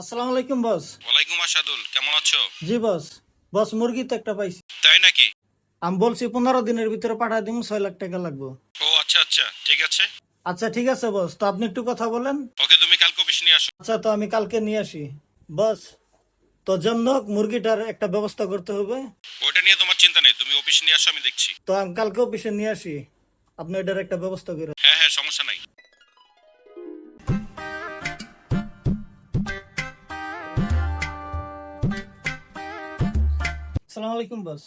আসসালামু আলাইকুম বস। ওয়ালাইকুম আসাদুল, কেমন আছো? জি বস। বস মুরগি তো একটা পাইছি। তাই নাকি? আমি বলছি 15 দিনের ভিতরে পাঠায় দিব, 6 লাখ টাকা লাগবে। ও আচ্ছা আচ্ছা, ঠিক আছে। আচ্ছা ঠিক আছে বস, তো আপনি একটু কথা বলেন। ওকে, তুমি কালকে অফিসে নিয়ে আসো। আচ্ছা তো আমি কালকে নিয়ে আসি বস। তো জন্য মুরগিটার একটা ব্যবস্থা করতে হবে। ওইটা নিয়ে তোমার চিন্তা নেই, তুমি অফিসে নিয়ে আসো, আমি দেখছি। তো আমি কালকে অফিসে নিয়ে আসি, আপনি এটার একটা ব্যবস্থা করে। হ্যাঁ হ্যাঁ, সমস্যা নাই। আসসালামু আলাইকুম বস।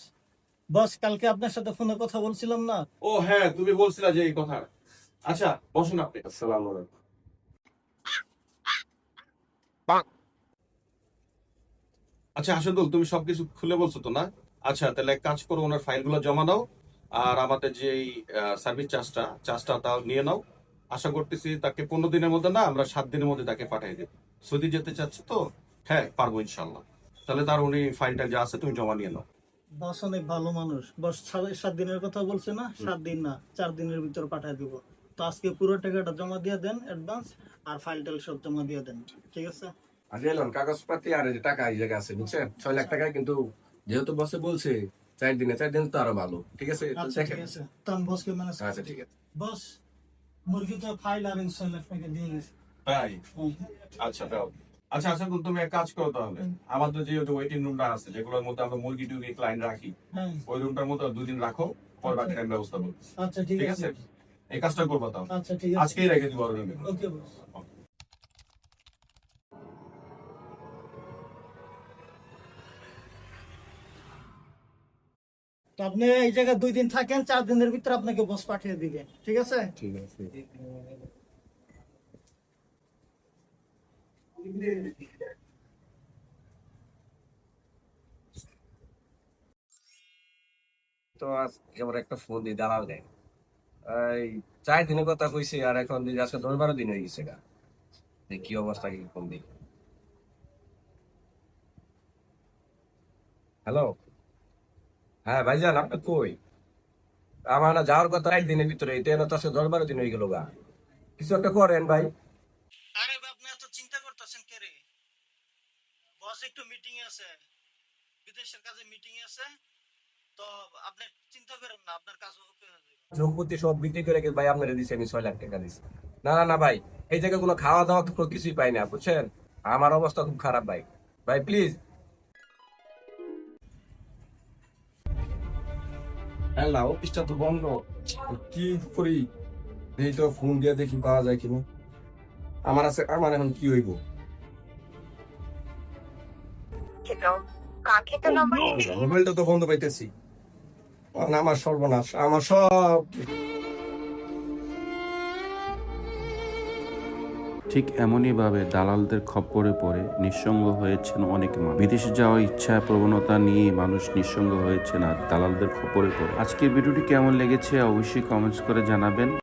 বস কালকে আপনার সাথে ফোনে কথা বলছিলাম না? ও হ্যাঁ, তুমি বলছিলা যে এই কথা। আচ্ছা বসুন আপনি। আসসালামু আলাইকুম। আচ্ছা আসাদুল, তুমি সবকিছু খুলে বলছো তো না? আচ্ছা তাহলে এক কাজ করো, ওনার ফাইলগুলো জমা দাও। আর আমাদের যে সার্ভিস চার্জটা তাও নিয়ে নাও। আশা করতেছি তাকে 15 দিনের মধ্যে না, আমরা 7 দিনের মধ্যে তাকে পাঠিয়ে দেবো। সৌদি যেতে চাচ্ছে তো। হ্যাঁ পারবো ইনশাল্লাহ। তাহলে তার উনি ফাইলটা যা আছে তুমি জমা নিয়ে নাও। বস অনেক ভালো মানুষ। বস 7 দিনের কথা বলছে না, 7 দিন না 4 দিনের ভিতর পাঠায় দিব। তো আজকে পুরো টাকাটা জমা দিয়ে দেন অ্যাডভান্স, আর ফাইল টাইল সব জমা দিয়ে দেন, ঠিক আছে? আজ এলাম কাগজপাতি আর এই যে টাকা এই জায়গায় আছে বুঝছেন, 6 লাখ টাকায় কিন্তু যেহেতু বসে বলছে 4 দিন তো আরো ভালো। ঠিক আছে তো আচ্ছা ঠিক দেখেন। আছে, তো আমি বসকে ম্যানেজ আচ্ছা ঠিক আছে। বস, মুরগিটা ফাইল আর 6 লাখ টাকা দিয়ে গেছে। তাই? হুম। আচ্ছা দাও। আচ্ছা আসাদুল, তুমি এক কাজ করো তাহলে। আমাদের যেহেতু ওয়েটিং রুমটা আছে, যেগুলোর মধ্যে আমরা মুরগি টুরগি ক্লায়েন্ট রাখি, হ্যাঁ ওই রুমটার মধ্যে 2 দিন রাখো, পর বাকি টাইম ব্যবস্থা করবো। আচ্ছা ঠিক ঠিক আছে। আছে, এই কাজটা করবো তাও। আচ্ছা ঠিক আছে, আজকেই রেখে দিব রুমে। ওকে বস। তো আপনি এই জায়গায় 2 দিন থাকেন, 4 দিনের ভিতরে আপনাকে বস পাঠিয়ে দিবে, ঠিক আছে? ঠিক আছে। তো আজ এবার একটা ফোন দিয়ে দাঁড়াও দেয়। এই 4 দিনের কথা কইছে আর এখন দিন আজকে 10-12 দিন হয়ে গেছে গা। কি অবস্থা, কি ফোন দিই। হ্যালো, হ্যাঁ ভাইজান আপনি কই? আমার না যাওয়ার কথা 1 দিনের ভিতরে, এটা না তো আজকে 10-12 দিন হয়ে গেল গা। কিছু একটা করেন ভাই। আরে বাপ, আপনি এত চিন্তা করতেছেন কে রে? বস একটু মিটিং এ আছে, বিদেশের কাজে মিটিং এ আছে। তো আপনি চিন্তা করেন না, আপনার কাজ ওকে হয়ে যাবে। সম্পত্তি সব বিক্রি করে ভাই আপনারা দিছি, আমি 6 লাখ টাকা দিছি। না না না ভাই, এই জায়গায় কোনো খাওয়া দাওয়া তো কিছুই পাই না বুঝছেন। আমার অবস্থা খুব খারাপ ভাই। ভাই প্লিজ। হ্যাঁ না, অফিসটা তো বন্ধ। কি করি? এই তো ফোন দিয়ে দেখি পাওয়া যায় কিনা। আমার এখন কি হইব? কাঙ্ক্ষিত নম্বর মোবাইলটা তো বন্ধ পাইতেছি। আমার সর্বনাশ, আমার সব। ঠিক এমনইভাবে দালালদের খপ্পরে পড়ে নিঃসঙ্গ হয়েছেন অনেক মানুষ। বিদেশে যাওয়ার ইচ্ছা প্রবণতা নিয়ে মানুষ নিঃসঙ্গ হয়েছে না দালালদের খপ্পরে পড়ে। আজকের ভিডিওটি কেমন লেগেছে অবশ্যই কমেন্টস করে জানাবেন।